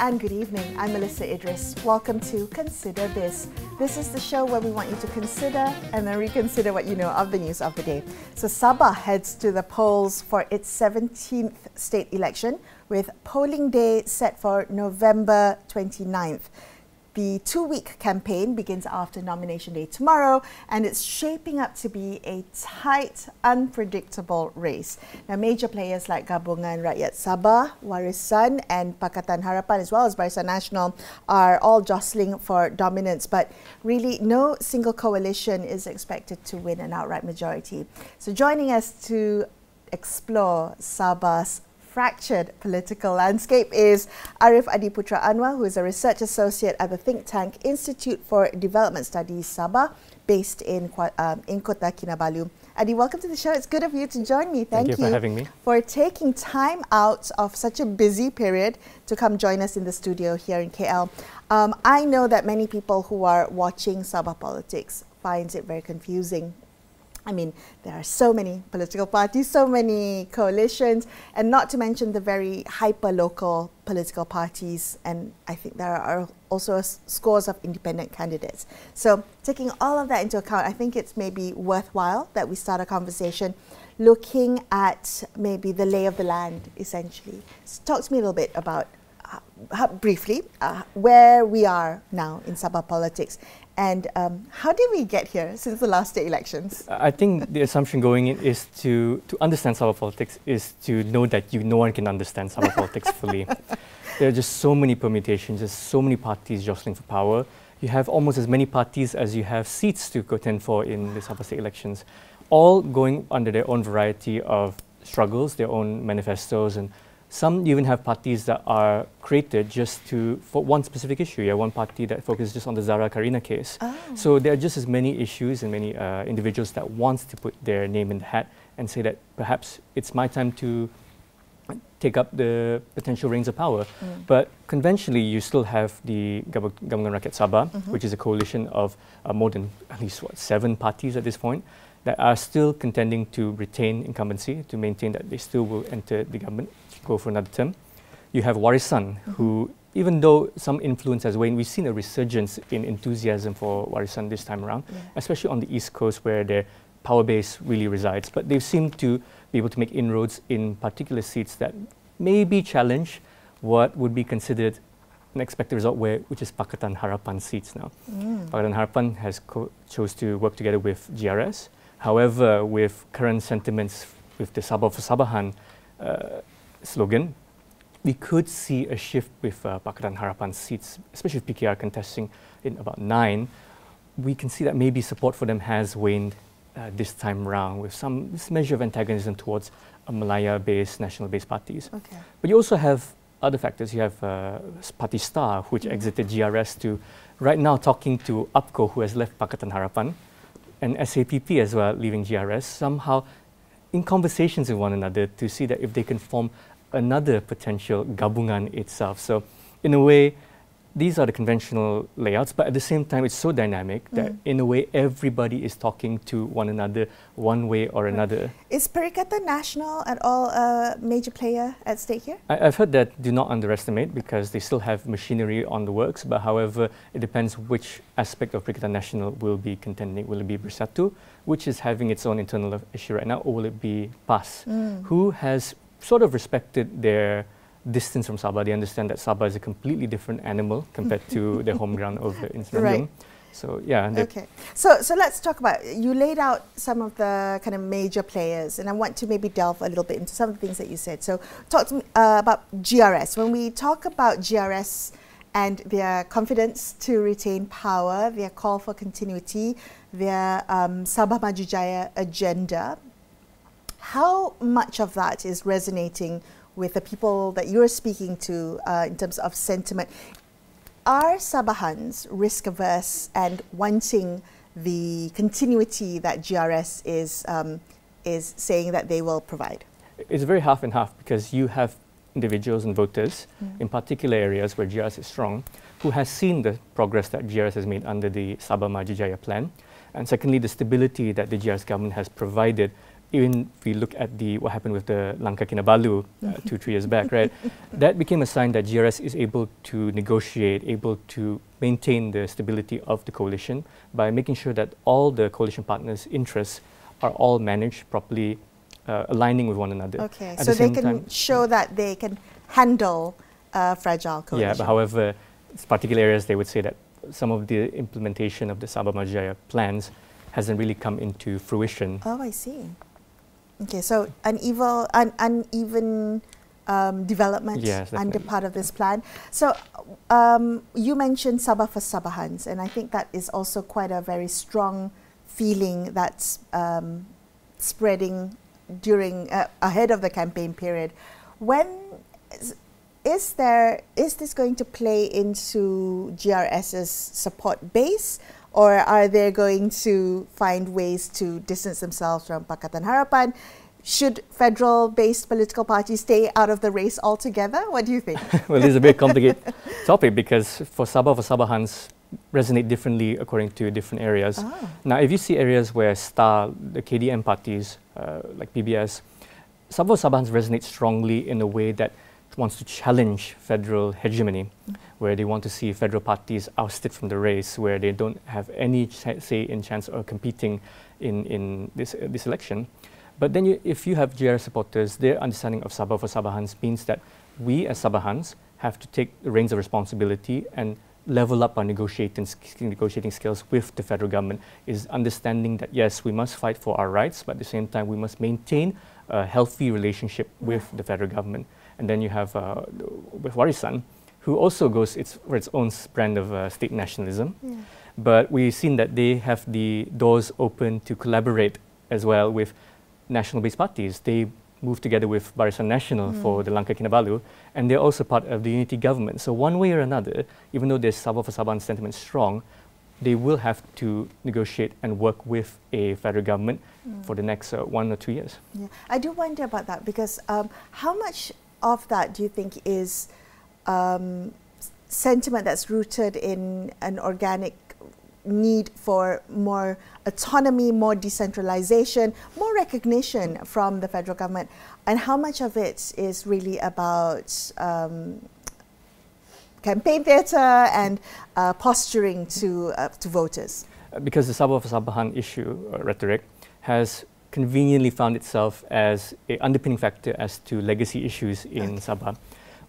and good evening. I'm Melisa Idris. Welcome to Consider This. This is the show where we want you to consider and then reconsider what you know of the news of the day. So Sabah heads to the polls for its 17th state election with polling day set for November 29th. The two-week campaign begins after nomination day tomorrow, and it's shaping up to be a tight, unpredictable race. Now, major players like Gabungan Rakyat Sabah, Warisan and Pakatan Harapan, as well as Barisan Nasional, are all jostling for dominance, but really no single coalition is expected to win an outright majority. So joining us to explore Sabah's fractured political landscape is Ariff Adi Putera Anwar, who is a research associate at the think tank Institute for Development Studies Sabah, based in Kota Kinabalu. Adi, welcome to the show. It's good of you to join me. Thank you for having me. For taking time out of such a busy period to come join us in the studio here in KL. I know that many people who are watching Sabah politics finds it very confusing. I mean, there are so many political parties, so many coalitions, and not to mention the very hyper-local political parties. And I think there are also scores of independent candidates. So taking all of that into account, I think it's maybe worthwhile that we start a conversation looking at maybe the lay of the land, essentially. So talk to me a little bit about, briefly, where we are now in Sabah politics. And how did we get here since the last state elections? I think the assumption going in is to understand Sabah politics is to know that no one can understand Sabah politics fully. There are just so many permutations, there's so many parties jostling for power. You have almost as many parties as you have seats to contend for in the Sabah state elections, all going under their own variety of struggles, their own manifestos, and some even have parties that are created just for one specific issue. You have one party that focuses just on the Zara Karina case. Oh. So there are just as many issues and many individuals that want to put their name in the hat and say that perhaps it's my time to take up the potential reins of power. But conventionally, you still have the Gabungan Rakyat Sabah, which is a coalition of more than at least 7 parties at this point, that are still contending to retain incumbency, to maintain that they still will enter the government, go for another term. You have Warisan, who, even though some influence has waned, we've seen a resurgence in enthusiasm for Warisan this time around, especially on the East Coast where their power base really resides. But they seem to be able to make inroads in particular seats that maybe challenge what would be considered an expected result, which is Pakatan Harapan seats now. Pakatan Harapan has chose to work together with GRS. However, with current sentiments with the Sabah for Sabahan slogan, we could see a shift with Pakatan Harapan seats, especially with PKR contesting in about 9. We can see that maybe support for them has waned this time round with this measure of antagonism towards Malaya-based, national-based parties. Okay. But you also have other factors. You have Party Star, which exited GRS, to right now talking to UPCO, who has left Pakatan Harapan, and SAPP as well, leaving GRS, somehow in conversations with one another to see that if they can form another potential gabungan itself. So in a way, these are the conventional layouts, but at the same time, it's so dynamic that in a way, everybody is talking to one another one way or another. Is Pakatan Nasional at all a major player at stake here? I've heard that do not underestimate, because they still have machinery on the works, but however, it depends which aspect of Pakatan Nasional will be contending. Will it be Bersatu, which is having its own internal issue right now, or will it be PAS, who has sort of respected their distance from Sabah? They understand that Sabah is a completely different animal compared to their home ground over in Semenanjung. Right. So yeah. Okay. So let's talk about, you laid out some of the kind of major players, and I want to maybe delve a little bit into some of the things that you said. So talk to me about GRS. When we talk about GRS and their confidence to retain power, their call for continuity, their Sabah Maju Jaya agenda, how much of that is resonating with the people that you're speaking to in terms of sentiment? Are Sabahans risk-averse and wanting the continuity that GRS is saying that they will provide? It's very half and half, because you have individuals and voters in particular areas where GRS is strong, who has seen the progress that GRS has made under the Sabah Maju Jaya plan, and secondly, the stability that the GRS government has provided even if we look at what happened with the Kota Kinabalu 2-3 years back, right? That became a sign that GRS is able to negotiate, able to maintain the stability of the coalition by making sure that all the coalition partners' interests are all managed properly, aligning with one another. Okay, so they can show that they can handle a fragile coalition. Yeah, but however, particular areas they would say that some of the implementation of the Sabah Maju plans hasn't really come into fruition. Oh, I see. Okay, so uneven development under part of this plan. So you mentioned Sabah for Sabahans, and I think that is also quite a very strong feeling that's spreading during ahead of the campaign period. When is this going to play into GRS's support base, or are they going to find ways to distance themselves from Pakatan Harapan? Should federal-based political parties stay out of the race altogether? What do you think? Well, this is a very complicated topic because for Sabahans resonate differently according to different areas. Oh. Now, if you see areas where the KDM parties, like PBS, Sabahans resonate strongly in a way that wants to challenge federal hegemony, where they want to see federal parties ousted from the race, where they don't have any say in chance of competing in this election. But then if you have GRS supporters, their understanding of Sabah for Sabahans means that we as Sabahans have to take the reins of responsibility and level up our negotiating skills with the federal government, is understanding that yes, we must fight for our rights, but at the same time we must maintain a healthy relationship with the federal government. And then you have with Warisan, who also goes for its own brand of state nationalism. Yeah. But we've seen that they have the doors open to collaborate as well with national-based parties. They move together with Barisan Nasional for the Kota Kinabalu, and they're also part of the unity government. So one way or another, even though there's Sabah for Sabah sentiment strong, they will have to negotiate and work with a federal government for the next 1 or 2 years. Yeah. I do wonder about that because how much of that do you think is sentiment that's rooted in an organic need for more autonomy, more decentralization, more recognition from the federal government, and how much of it is really about campaign theatre and posturing to voters? Because the Sabah for Sabahan issue rhetoric has conveniently found itself as an underpinning factor as to legacy issues in Sabah,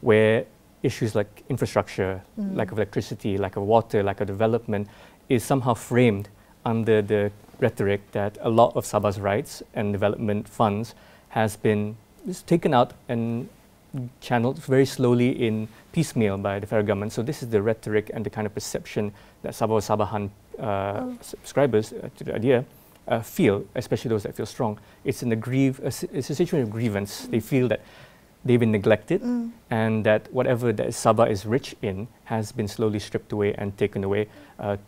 where issues like infrastructure, lack of electricity, lack of water, lack of development is somehow framed under the rhetoric that a lot of Sabah's rights and development funds has been just taken out and channeled very slowly in piecemeal by the federal government. So this is the rhetoric and the kind of perception that Sabah Sabahan subscribers to the idea feel, especially those that feel strong. It's it's a situation of grievance. They feel that they've been neglected and that whatever that Sabah is rich in has been slowly stripped away and taken away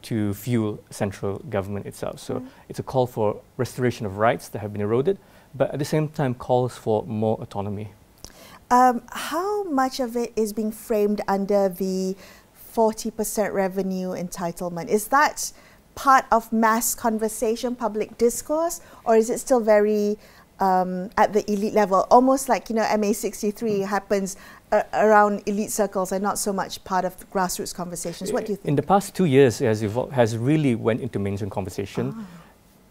to fuel central government itself. So it's a call for restoration of rights that have been eroded, but at the same time calls for more autonomy. How much of it is being framed under the 40% revenue entitlement? Is that part of mass conversation, public discourse, or is it still very at the elite level, almost like, you know, MA63 happens around elite circles and not so much part of grassroots conversations? What do you think? In the past 2 years, it has really went into mainstream conversation.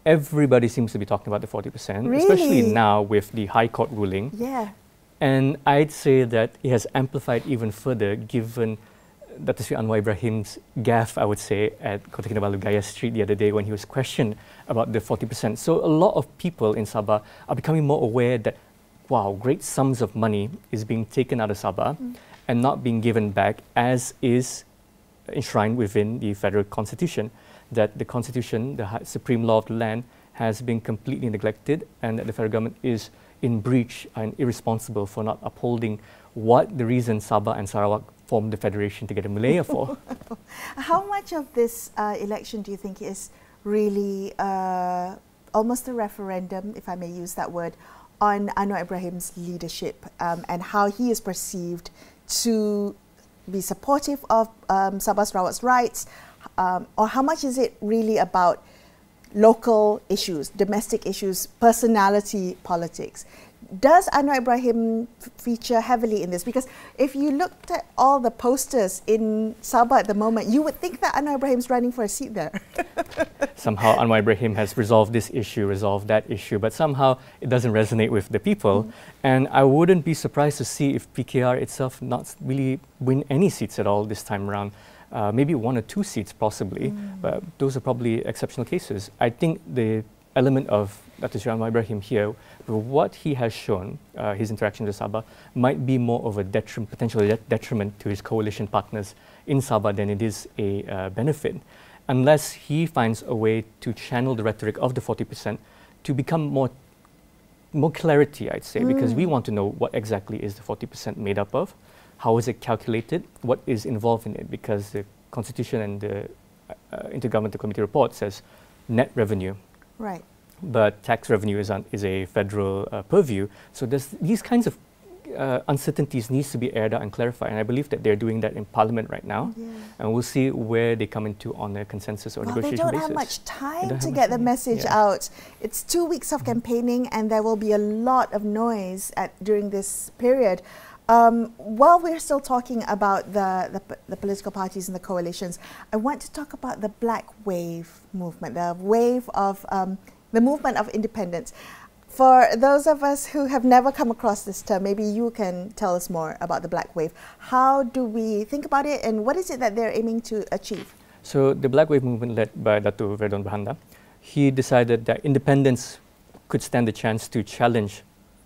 Everybody seems to be talking about the 40%, really? Especially now with the High Court ruling. Yeah. And I'd say that it has amplified even further given Dr. Sri Anwar Ibrahim's gaffe, I would say, at Kota Kinabalu Gaya Street the other day when he was questioned about the 40%. So a lot of people in Sabah are becoming more aware that, wow, great sums of money is being taken out of Sabah and not being given back, as is enshrined within the federal constitution, that the constitution, the supreme law of the land, has been completely neglected and that the federal government is in breach and irresponsible for not upholding what the reason Sabah and Sarawak formed the federation to get a Malaya for. How much of this election do you think is really almost a referendum, if I may use that word, on Anwar Ibrahim's leadership and how he is perceived to be supportive of Sabah Sarawak's rights, or how much is it really about local issues, domestic issues, personality politics. Does Anwar Ibrahim feature heavily in this? Because if you looked at all the posters in Sabah at the moment, you would think that Anwar Ibrahim's running for a seat there. Somehow Anwar Ibrahim has resolved this issue, resolved that issue, but somehow it doesn't resonate with the people. And I wouldn't be surprised to see if PKR itself not really win any seats at all this time around. Maybe 1 or 2 seats possibly, but those are probably exceptional cases. I think the element of Dr. Sri Anwar Ibrahim here, what he has shown, his interaction with Sabah, might be more of a potential detriment to his coalition partners in Sabah than it is a benefit, unless he finds a way to channel the rhetoric of the 40% to become more clarity, I'd say, because we want to know what exactly is the 40% made up of, how is it calculated, what is involved in it, because the Constitution and the Intergovernmental Committee report says net revenue. Right. But tax revenue is a federal purview. So these kinds of uncertainties needs to be aired out and clarified. And I believe that they're doing that in Parliament right now. Yeah. And we'll see where they come into on a consensus or negotiation basis. They don't have much time to get the message out. It's 2 weeks of campaigning, and there will be a lot of noise during this period. While we're still talking about the political parties and the coalitions, I want to talk about the Black Wave movement, the movement of independence. For those of us who have never come across this term, maybe you can tell us more about the Black Wave. How do we think about it, and what is it that they're aiming to achieve? So the Black Wave movement, led by Dato' Verdon Bahanda, he decided that independents could stand the chance to challenge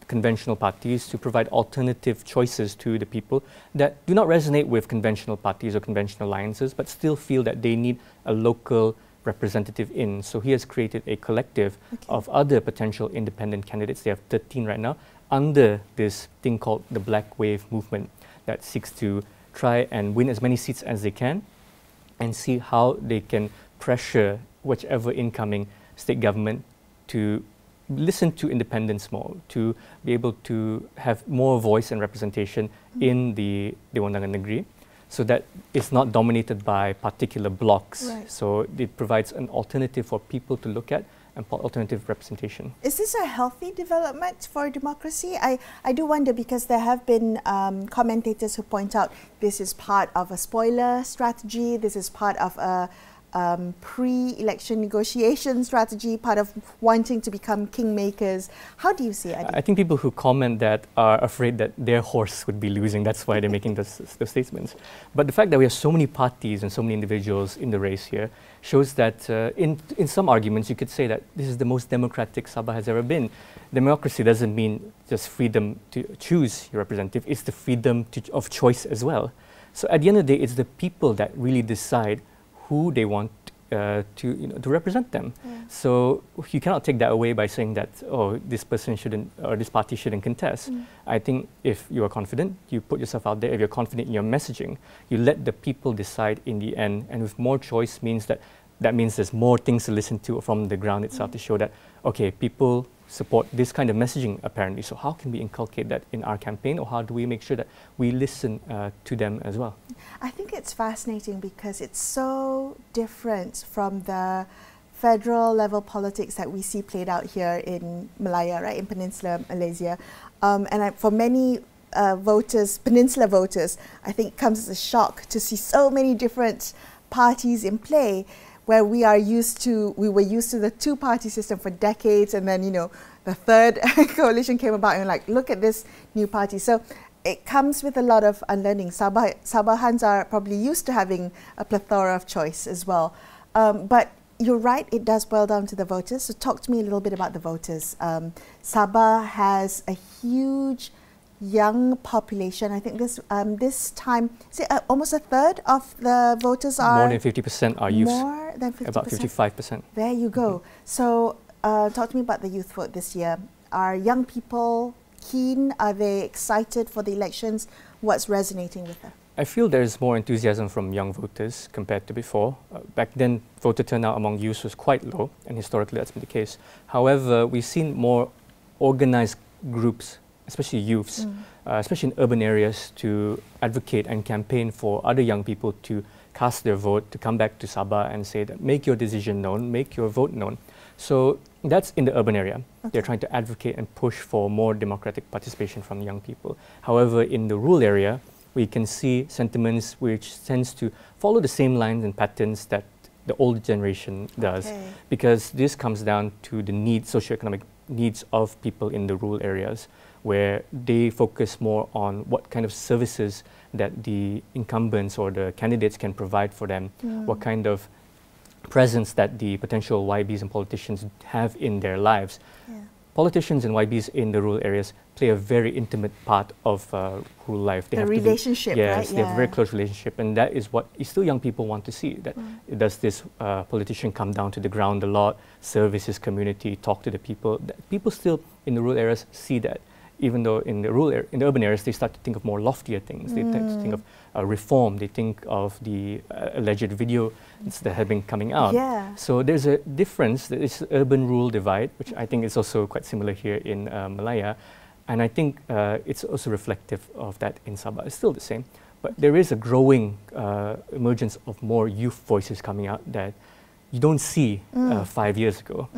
conventional parties, to provide alternative choices to the people that do not resonate with conventional parties or conventional alliances, but still feel that they need a local representative in. So he has created a collective of other potential independent candidates. They have 13 right now, under this thing called the Black Wave movement that seeks to try and win as many seats as they can and see how they can pressure whichever incoming state government to listen to independents more, to be able to have more voice and representation in the Dewan Undangan Negeri, so that it's not dominated by particular blocks. Right. So it provides an alternative for people to look at and alternative representation. Is this a healthy development for democracy? I do wonder, because there have been commentators who point out this is part of a spoiler strategy, this is part of a pre-election negotiation strategy, part of wanting to become kingmakers. How do you see it? I think people who comment that are afraid that their horse would be losing. That's why they're making those statements. But the fact that we have so many parties and so many individuals in the race here shows that in some arguments you could say that this is the most democratic Sabah has ever been. Democracy doesn't mean just freedom to choose your representative, it's the freedom of choice as well. So at the end of the day, it's the people that really decide who they want to represent them. Yeah. So you cannot take that away by saying that, oh, this person shouldn't, or this party shouldn't contest. I think if you are confident, you put yourself out there. If you're confident in your messaging, you let the people decide in the end. And with more choice means that means there's more things to listen to from the ground itself to show that, okay, people support this kind of messaging apparently. So how can we inculcate that in our campaign, or how do we make sure that we listen to them as well? I think it's fascinating because it's so different from the federal level politics that we see played out here in Malaya, right, in Peninsular Malaysia. For many voters, Peninsula voters, I think it comes as a shock to see so many different parties in play, where we were used to the two-party system for decades, and then, the third coalition came about, and like, look at this new party. So it comes with a lot of unlearning. Sabahans are probably used to having a plethora of choice as well. But you're right, it does boil down to the voters. So talk to me a little bit about the voters. Sabah has a huge young population. I think this time, almost a third of the voters are... More than 50% are youth. More than 50%? About 55%. There you go. So talk to me about the youth vote this year. Are young people keen? Are they excited for the elections? What's resonating with them? I feel there is more enthusiasm from young voters compared to before. Back then, voter turnout among youth was quite low, and historically that's been the case. However, we've seen more organized groups, especially youths, especially in urban areas, to advocate and campaign for other young people to cast their vote, to come back to Sabah and say that make your decision known, make your vote known. So that's in the urban area. Okay. They're trying to advocate and push for more democratic participation from young people. However, in the rural area, we can see sentiments which tends to follow the same lines and patterns that the older generation does, because this comes down to the socioeconomic needs of people in the rural areas, where they focus more on what kind of services that the incumbents or the candidates can provide for them, what kind of presence that the potential YBs and politicians have in their lives. Politicians and YBs in the rural areas play a very intimate part of rural life. They the have relationship, yes, right? They have a very close relationship, and that is what still young people want to see. That does this politician come down to the ground a lot, service his community, talk to the people. People still in the rural areas see that, even though in the urban areas they start to think of more loftier things. They tend to think of reform. They think of the alleged video that have been coming out. So there's a difference. There is urban-rural divide, which I think is also quite similar here in Malaya. And I think it's also reflective of that in Sabah. It's still the same. But there is a growing emergence of more youth voices coming out that you don't see 5 years ago.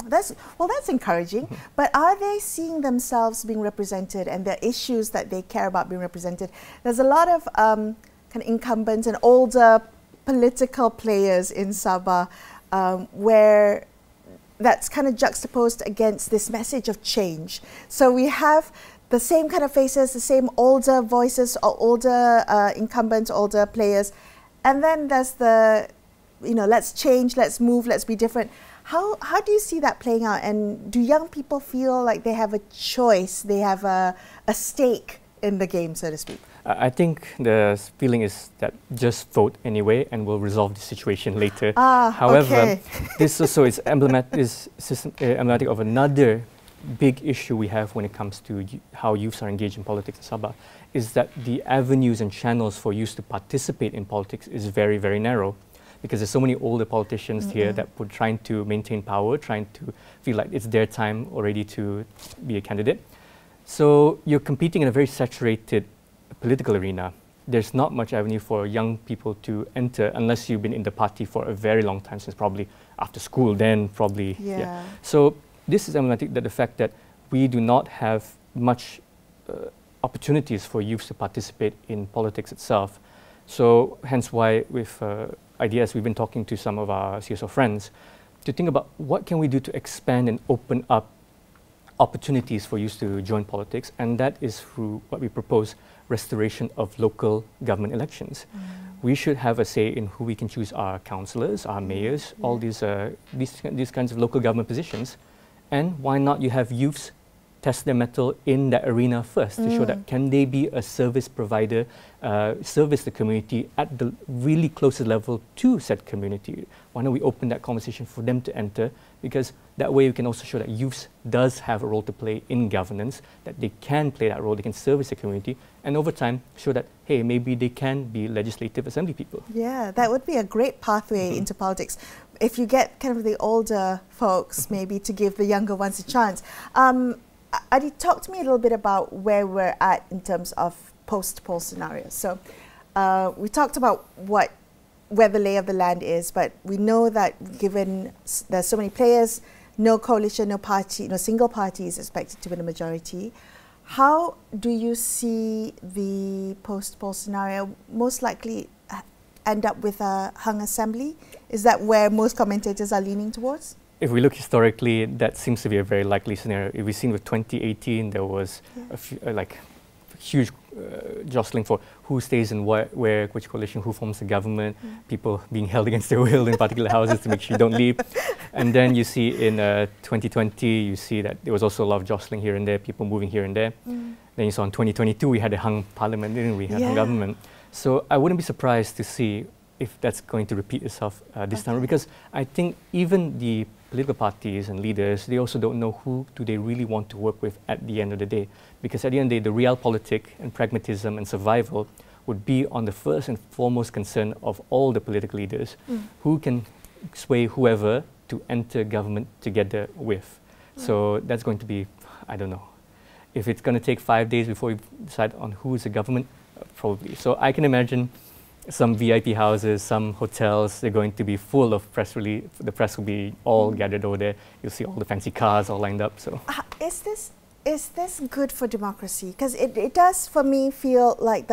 That's encouraging. But are they seeing themselves being represented and the issues that they care about being represented? There's a lot of kind of incumbents and older political players in Sabah where that's kind of juxtaposed against this message of change. So we have the same kind of faces, the same older voices, or older incumbents, older players, and then there's the let's change, let's move, let's be different. How do you see that playing out? And do young people feel like they have a choice, they have a stake in the game, so to speak? I think the feeling is that just vote anyway and we'll resolve the situation later. However, this also is emblematic of another big issue we have when it comes to how youths are engaged in politics in Sabah, is that the avenues and channels for youth to participate in politics is very, very narrow. Because there's so many older politicians here that were trying to maintain power, trying to feel like it's their time already to be a candidate. So you're competing in a very saturated political arena. There's not much avenue for young people to enter unless you've been in the party for a very long time, since probably after school, then probably. So this is emblematic that the fact that we do not have much opportunities for youth to participate in politics itself. So hence why with ideas, we've been talking to some of our CSO friends to think about what can we do to expand and open up opportunities for youth to join politics, and that is through what we propose, restoration of local government elections. We should have a say in who we can choose our councillors, our mayors, all these kinds of local government positions, and why not you have youths test their mettle in that arena first to show that can they be a service provider, service the community at the really closest level to said community. Why don't we open that conversation for them to enter, because that way we can also show that youth does have a role to play in governance, that they can play that role, they can service the community, and over time show that, hey, maybe they can be legislative assembly people. Yeah, that would be a great pathway into politics. If you get kind of the older folks maybe to give the younger ones a chance. Adi, talk to me a little bit about where we're at in terms of post-poll scenarios. So we talked about where the lay of the land is, but we know that given there's so many players, no coalition, no party, no single party is expected to win a majority. How do you see the post-poll scenario most likely end up with a hung assembly? Is that where most commentators are leaning towards? If we look historically, that seems to be a very likely scenario. If we've seen with 2018, there was a few, huge jostling for who stays in where, which coalition, who forms the government, people being held against their will in particular houses to make sure you don't leave. And then you see in 2020, you see that there was also a lot of jostling here and there, people moving here and there. Then you saw in 2022, we had a hung parliament, didn't we? Hung government. So I wouldn't be surprised to see if that's going to repeat itself this time, because I think even the political parties and leaders, they also don't know who do they really want to work with at the end of the day. Because at the end of the day, the realpolitik and pragmatism and survival would be on the first and foremost concern of all the political leaders, who can sway whoever to enter government together with. So that's going to be, I don't know, if it's going to take 5 days before we decide on who is the government, probably. So I can imagine some VIP houses, some hotels, they're going to be full of press release. The press will be all gathered over there. You'll see all the fancy cars all lined up. So, is this good for democracy? Because it does, for me, feel like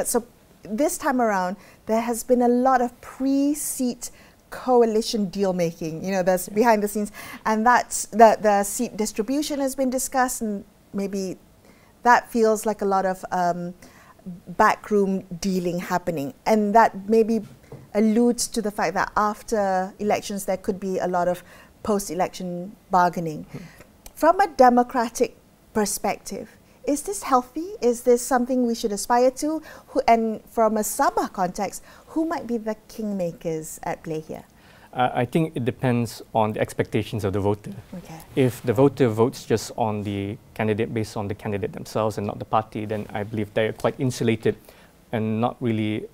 so this time around there has been a lot of pre-seat coalition deal making. You know, that's behind the scenes, and that's the seat distribution has been discussed, and maybe that feels like a lot of backroom dealing happening, and that maybe alludes to the fact that after elections there could be a lot of post-election bargaining. From a democratic perspective, is this healthy? Is this something we should aspire to? And from a Sabah context, who might be the kingmakers at play here? I think it depends on the expectations of the voter. Okay. If the voter votes just on the candidate based on the candidate themselves and not the party, then I believe they're quite insulated and not really,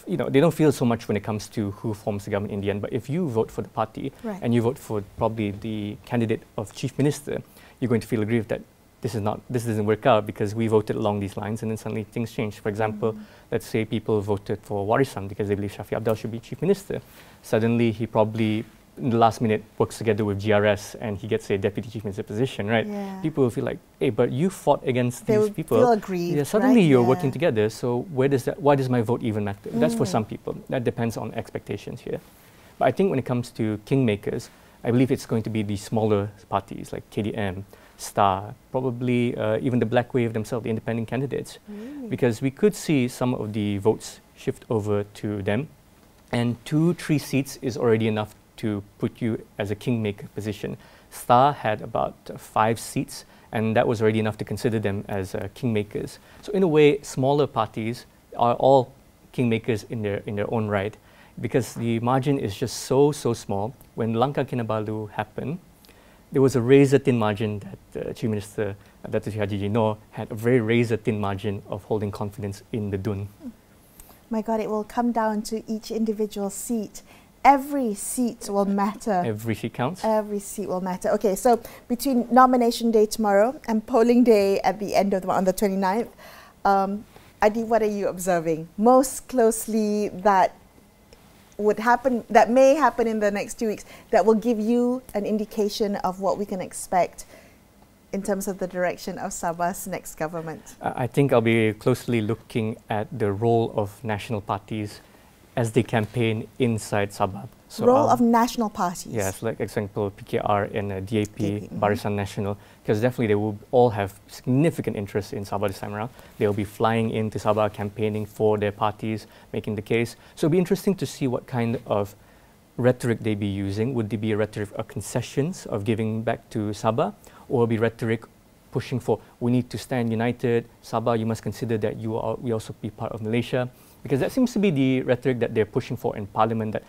you know, they don't feel so much when it comes to who forms the government in the end. But if you vote for the party and you vote for probably the candidate of chief minister, you're going to feel aggrieved that this doesn't work out because we voted along these lines and then suddenly things changed. For example, let's say people voted for Warisan because they believe Shafi Abdul should be chief minister. Suddenly he probably in the last minute works together with GRS and he gets a deputy chief minister position, right? Yeah. People will feel like, hey, but you fought against these people. Feel aggrieved, yeah, suddenly right? you're working together, so why does my vote even matter? That's for some people. That depends on expectations here. But I think when it comes to kingmakers, I believe it's going to be the smaller parties like KDM, Star, probably even the Black Wave themselves, the independent candidates, because we could see some of the votes shift over to them, and 2-3 seats is already enough to put you as a kingmaker position. Star had about 5 seats, and that was already enough to consider them as kingmakers. So in a way, smaller parties are all kingmakers in their own right, because the margin is just so small. When Langkah Kinabalu happened, there was a razor-thin margin that Chief Minister Datuk Seri Haji Jinor had a very razor-thin margin of holding confidence in the DUN. My God, it will come down to each individual seat. Every seat will matter. Every seat counts. Every seat will matter. Okay, so between nomination day tomorrow and polling day at the end of the month, on the 29th, Adi, what are you observing most closely that would happen, that may happen in the next 2 weeks, that will give you an indication of what we can expect in terms of the direction of Sabah's next government? I think I'll be closely looking at the role of national parties as they campaign inside Sabah. So role of national parties? Yes, like example PKR and DAP, Barisan Nasional, because definitely they will all have significant interest in Sabah this time around. They'll be flying into Sabah, campaigning for their parties, making the case. So it'll be interesting to see what kind of rhetoric they be using. Would they be a rhetoric of concessions, of giving back to Sabah, or be rhetoric pushing for, we need to stand united, Sabah, you must consider that we also be part of Malaysia? Because that seems to be the rhetoric that they're pushing for in Parliament, that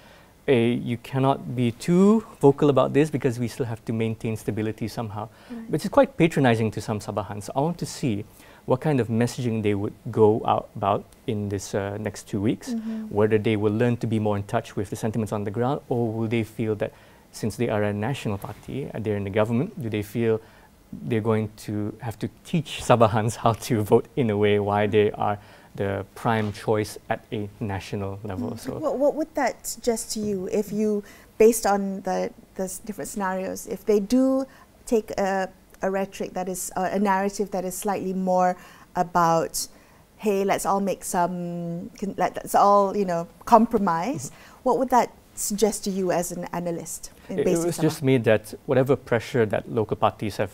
you cannot be too vocal about this because we still have to maintain stability somehow, which is quite patronizing to some Sabahans. I want to see what kind of messaging they would go out about in this next 2 weeks, whether they will learn to be more in touch with the sentiments on the ground, or will they feel that since they are a national party and they're in the government, do they feel they're going to have to teach Sabahans how to vote in a way why they are the prime choice at a national level? So, what would that suggest to you if you, based on the different scenarios, if they do take a rhetoric that is a narrative that is slightly more about, hey, let's all make let's all compromise, what would that suggest to you as an analyst? It was just me that whatever pressure that local parties have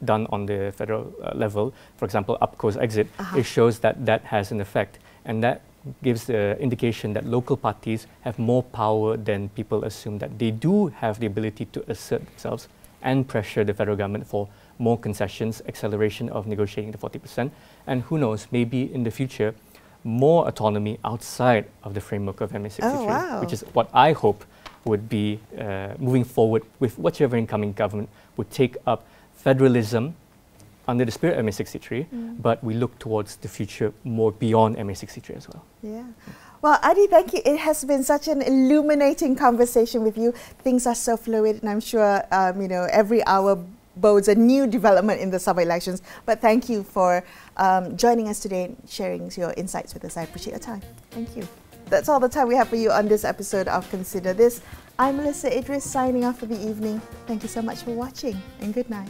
done on the federal level, for example, UPCO's exit, it shows that that has an effect, and that gives the indication that local parties have more power than people assume, that they do have the ability to assert themselves and pressure the federal government for more concessions, acceleration of negotiating the 40%, and who knows, maybe in the future, more autonomy outside of the framework of MA63, which is what I hope would be moving forward with whichever incoming government would take up federalism under the spirit of MA63, but we look towards the future more beyond MA63 as well. Yeah. Well, Adi, thank you. It has been such an illuminating conversation with you. Things are so fluid, and I'm sure every hour bodes a new development in the Sabah elections. But thank you for joining us today, sharing your insights with us. I appreciate your time. Thank you. That's all the time we have for you on this episode of Consider This. I'm Melisa Idris signing off for the evening. Thank you so much for watching and good night.